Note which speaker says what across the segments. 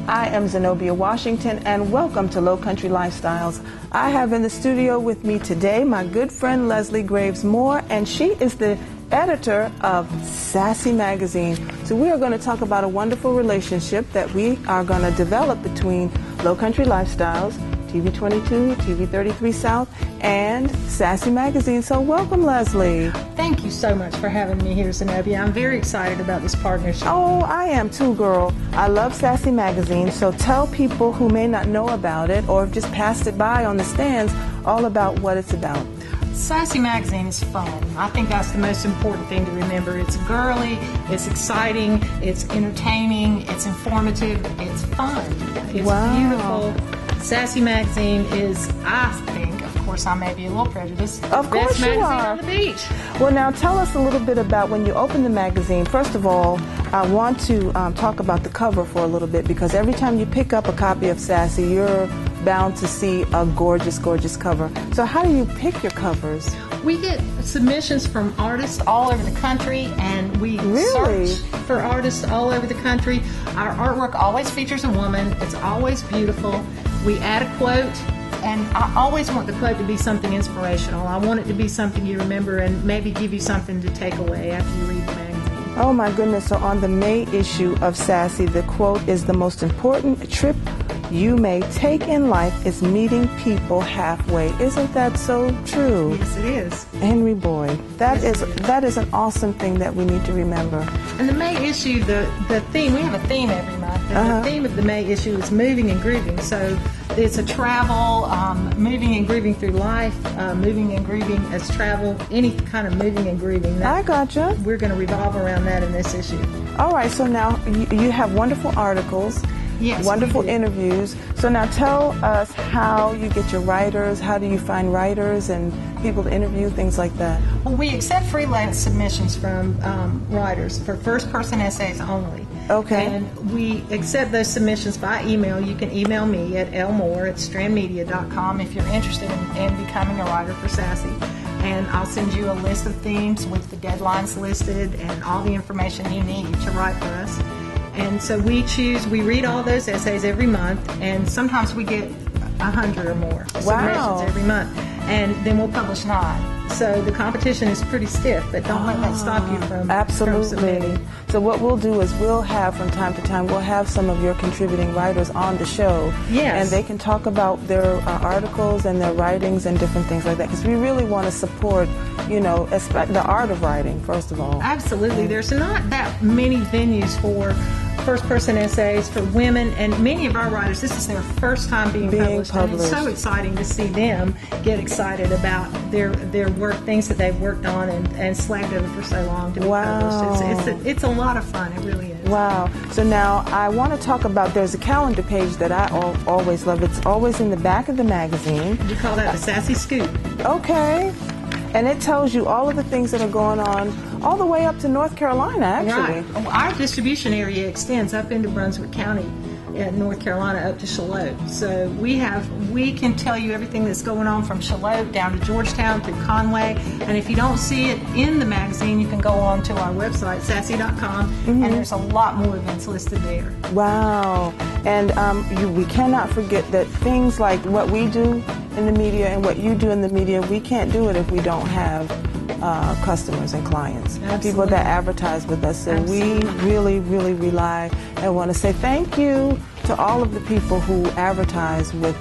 Speaker 1: I am Zenobia Washington, and welcome to Lowcountry Lifestyles. I have in the studio with me today my good friend Leslie Graves Moore, and she is the editor of Sasee magazine. So we are going to talk about a wonderful relationship that we are going to develop between Lowcountry Lifestyles, TV 22, TV 33 South, and Sasee magazine. So welcome, Leslie.
Speaker 2: Thank you so much for having me here, Zenobia. I'm very excited about this partnership.
Speaker 1: Oh, I am too, girl. I love Sasee magazine, so tell people who may not know about it or have just passed it by on the stands all about what it's about.
Speaker 2: Sasee magazine is fun. I think that's the most important thing to remember. It's girly, it's exciting, it's entertaining, it's informative, it's fun, it's beautiful. Sasee magazine is, I think, of course I may be a little prejudiced, the best magazine on the beach.
Speaker 1: Well, now tell us a little bit about when you open the magazine. First of all, I want to talk about the cover for a little bit, because every time you pick up a copy of Sasee, you're bound to see a gorgeous, gorgeous cover. So how do you pick your covers?
Speaker 2: We get submissions from artists all over the country, and we search for artists all over the country. Our artwork always features a woman. It's always beautiful. We add a quote, and I always want the quote to be something inspirational. I want it to be something you remember and maybe give you something to take away after you read the magazine.
Speaker 1: Oh my goodness, so on the May issue of Sasee, the quote is, "The most important trip you may take in life is meeting people halfway." Isn't that so true?
Speaker 2: Yes, it is.
Speaker 1: Henry Boyd. That is an awesome thing that we need to remember.
Speaker 2: And the May issue, the theme, we have a theme every month. And the theme of the May issue is moving and grooving. So it's a travel, moving and grooving through life, moving and grooving as travel, any kind of moving and grooving.
Speaker 1: I gotcha.
Speaker 2: We're going to revolve around that in this issue.
Speaker 1: All right, so now you have wonderful articles.
Speaker 2: Yes,
Speaker 1: wonderful interviews. So now tell us how you get your writers, how do you find writers and people to interview, things like that?
Speaker 2: Well, we accept freelance submissions from writers for first-person essays only.
Speaker 1: Okay.
Speaker 2: And we accept those submissions by email. You can email me at lmoore@strandmedia.com if you're interested in becoming a writer for Sasee. And I'll send you a list of themes with the deadlines listed and all the information you need to write for us. And so we read all those essays every month, and sometimes we get 100 or more submissions every month, and then we'll publish 9. So the competition is pretty stiff, but don't let that stop you from submitting.
Speaker 1: So what we'll do is we'll have, from time to time, we'll have some of your contributing writers on the show.
Speaker 2: Yes.
Speaker 1: And they can talk about their articles and their writings and different things like that, because we really want to support, you know, the art of writing, first of all.
Speaker 2: Absolutely. There's not that many venues for first-person essays for women, and many of our writers, this is their first time being published. And it's so exciting to see them get excited about their work, things that they've worked on and slaved over for so long to be published. It's a lot of fun. It really is.
Speaker 1: Wow. So now I want to talk about, there's a calendar page that I always love. It's always in the back of the magazine.
Speaker 2: We call that the Sasee Scoop.
Speaker 1: Okay. And it tells you all of the things that are going on all the way up to North Carolina, actually.
Speaker 2: Right. Our distribution area extends up into Brunswick County in North Carolina up to Charlotte. So we can tell you everything that's going on from Charlotte down to Georgetown through Conway. And if you don't see it in the magazine, you can go on to our website, sasee.com, and there's a lot more events listed there.
Speaker 1: Wow. And we cannot forget that things like what we do in the media and what you do in the media, we can't do it if we don't have customers and clients, people that advertise with us. So we really, really rely and want to say thank you to all of the people who advertise with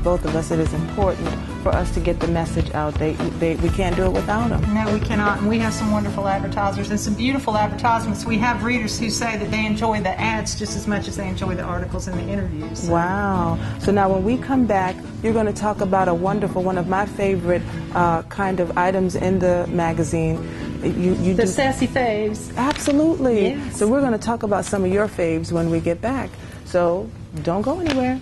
Speaker 1: both of us. It is important for us to get the message out. We can't do it without them.
Speaker 2: No, we cannot. And we have some wonderful advertisers and some beautiful advertisements. We have readers who say that they enjoy the ads just as much as they enjoy the articles and the interviews. So.
Speaker 1: Wow. So now when we come back, you're going to talk about a wonderful, one of my favorite kind of items in the magazine.
Speaker 2: The Sasee faves.
Speaker 1: Absolutely.
Speaker 2: Yes.
Speaker 1: So we're going to talk about some of your faves when we get back. So don't go anywhere.